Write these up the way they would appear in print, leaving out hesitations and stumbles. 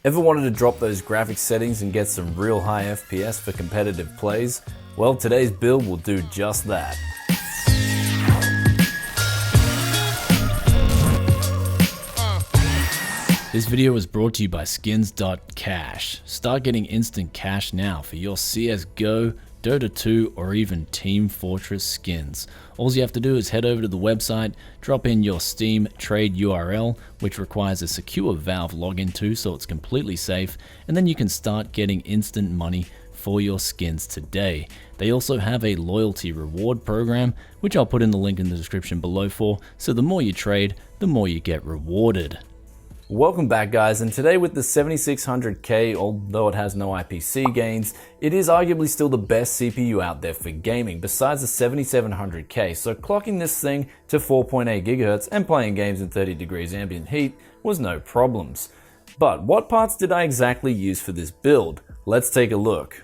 Ever wanted to drop those graphics settings and get some real high FPS for competitive plays? Well, today's build will do just that. This video was brought to you by skins.cash. Start getting instant cash now for your Csgo, Dota 2 or even Team Fortress skins. All you have to do is head over to the website, drop in your Steam trade URL, which requires a secure Valve login too, so it's completely safe, and then you can start getting instant money for your skins today. They also have a loyalty reward program, which I'll put in the link in the description below for, so the more you trade, the more you get rewarded. Welcome back guys, and today with the 7600K, although it has no IPC gains, it is arguably still the best CPU out there for gaming besides the 7700K, so clocking this thing to 4.8 GHz and playing games in 30 degrees ambient heat was no problems. But what parts did I exactly use for this build? Let's take a look.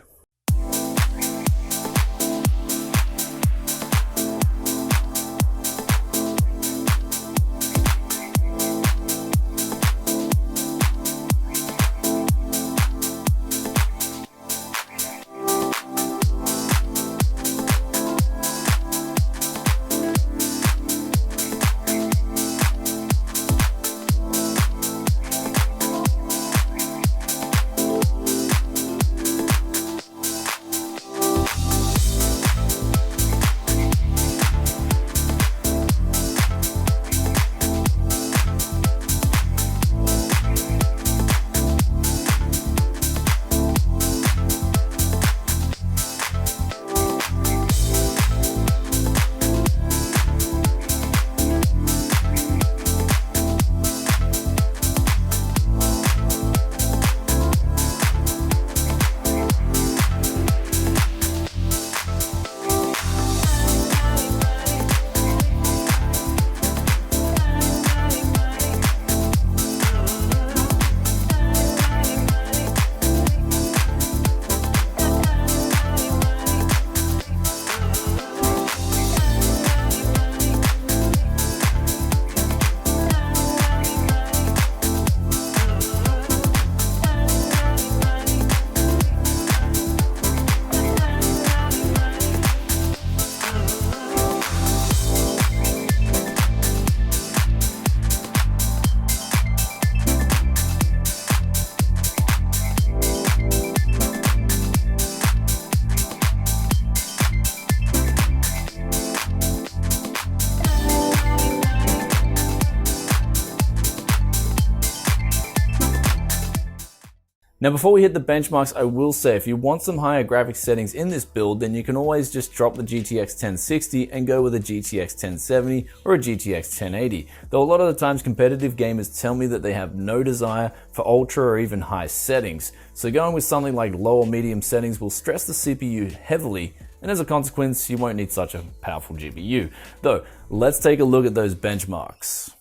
Now before we hit the benchmarks, I will say if you want some higher graphics settings in this build, then you can always just drop the GTX 1060 and go with a GTX 1070 or a GTX 1080. Though a lot of the times competitive gamers tell me that they have no desire for ultra or even high settings. So going with something like low or medium settings will stress the CPU heavily, and as a consequence, you won't need such a powerful GPU. Though, let's take a look at those benchmarks.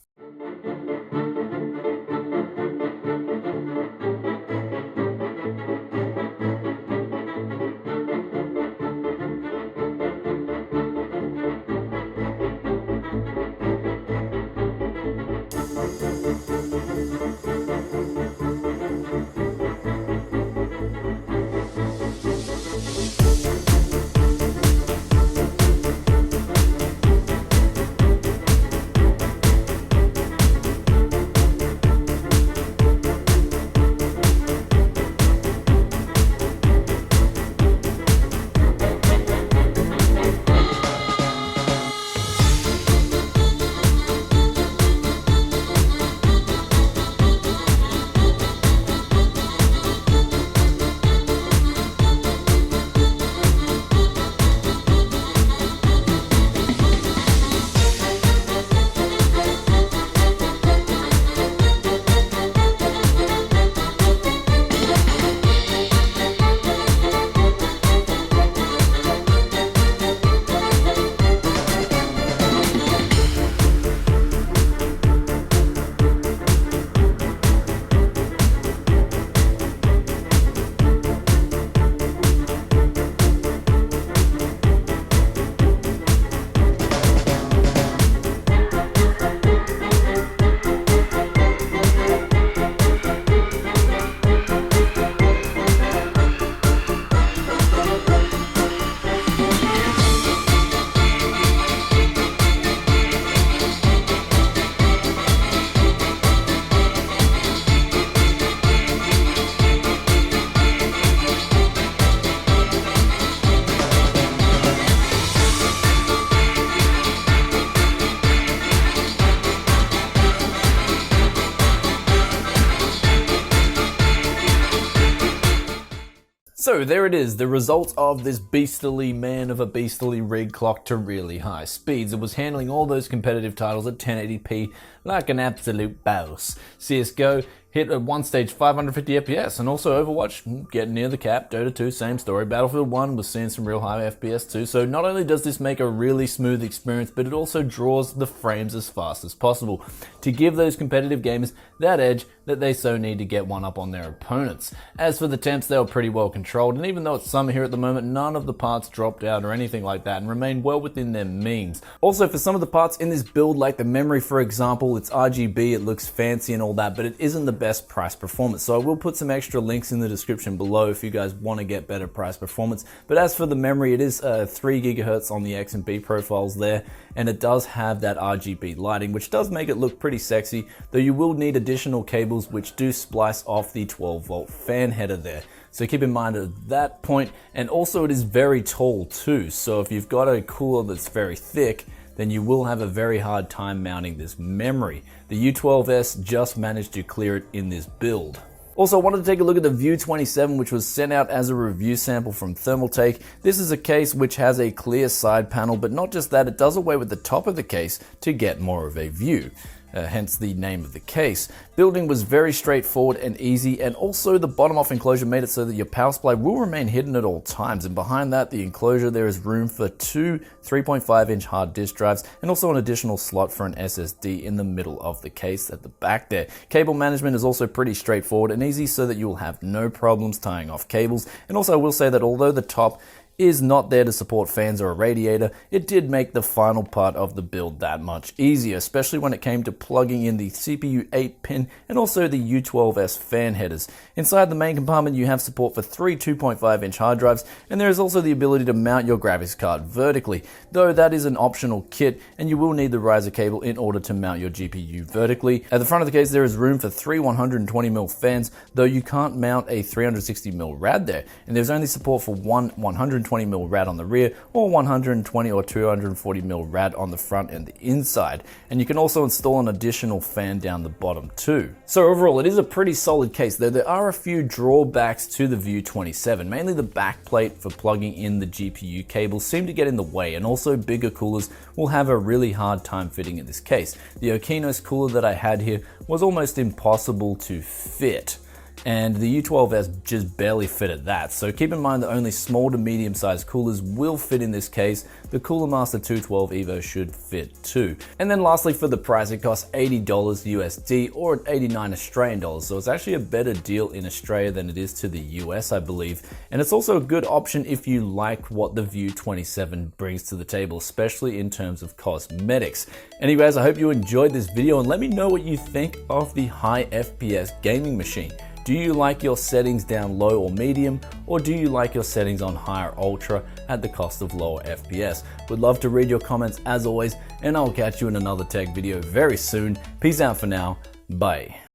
So there it is, the results of this beastly man of a beastly rig clocked to really high speeds. It was handling all those competitive titles at 1080p like an absolute boss. Csgo hit at one stage 550 FPS, and also Overwatch getting near the cap. Dota 2, same story. Battlefield 1 was seeing some real high FPS too, so not only does this make a really smooth experience, but it also draws the frames as fast as possible to give those competitive gamers that edge that they so need to get one up on their opponents. As for the temps, they were pretty well controlled, and even though it's summer here at the moment, none of the parts dropped out or anything like that and remained well within their means. Also, for some of the parts in this build, like the memory for example, it's RGB, it looks fancy and all that, but it isn't the best price performance. So I will put some extra links in the description below if you guys want to get better price performance. But as for the memory, it is 3 GHz on the X and B profiles there, and it does have that RGB lighting, which does make it look pretty sexy, though you will need additional cables which do splice off the 12-volt fan header there. So keep in mind at that point, and also it is very tall too, so if you've got a cooler that's very thick, then you will have a very hard time mounting this memory. The U12S just managed to clear it in this build. Also, I wanted to take a look at the View 27, which was sent out as a review sample from ThermalTake. This is a case which has a clear side panel, but not just that, it does away with the top of the case to get more of a view. Hence the name of the case. Building was very straightforward and easy, and also the bottom off enclosure made it so that your power supply will remain hidden at all times, and behind that, the enclosure, there is room for 2 3.5-inch hard disk drives and also an additional slot for an SSD in the middle of the case at the back there. Cable management is also pretty straightforward and easy so that you will have no problems tying off cables. And also I will say that although the top is not there to support fans or a radiator, it did make the final part of the build that much easier, especially when it came to plugging in the CPU 8-pin and also the U12S fan headers. Inside the main compartment you have support for 3 2.5-inch hard drives, and there is also the ability to mount your graphics card vertically, though that is an optional kit and you will need the riser cable in order to mount your GPU vertically. At the front of the case there is room for 3 120mm fans, though you can't mount a 360mm rad there, and there's only support for one 120mm rad on the rear, or 120 or 240mm rad on the front and the inside. And you can also install an additional fan down the bottom too. So overall, it is a pretty solid case, though there are a few drawbacks to the View 27. Mainly the backplate for plugging in the GPU cables seem to get in the way, and also bigger coolers will have a really hard time fitting in this case. The Okinos cooler that I had here was almost impossible to fit, and the U12S just barely fit at that. So keep in mind that only small to medium sized coolers will fit in this case. The Cooler Master 212 Evo should fit too. And then lastly, for the price, it costs $80 USD or 89 Australian dollars. So it's actually a better deal in Australia than it is to the US, I believe. And it's also a good option if you like what the View 27 brings to the table, especially in terms of cosmetics. Anyways, I hope you enjoyed this video, and let me know what you think of the high FPS gaming machine. Do you like your settings down low or medium, or do you like your settings on higher ultra at the cost of lower FPS? Would love to read your comments as always, and I'll catch you in another tech video very soon. Peace out for now. Bye.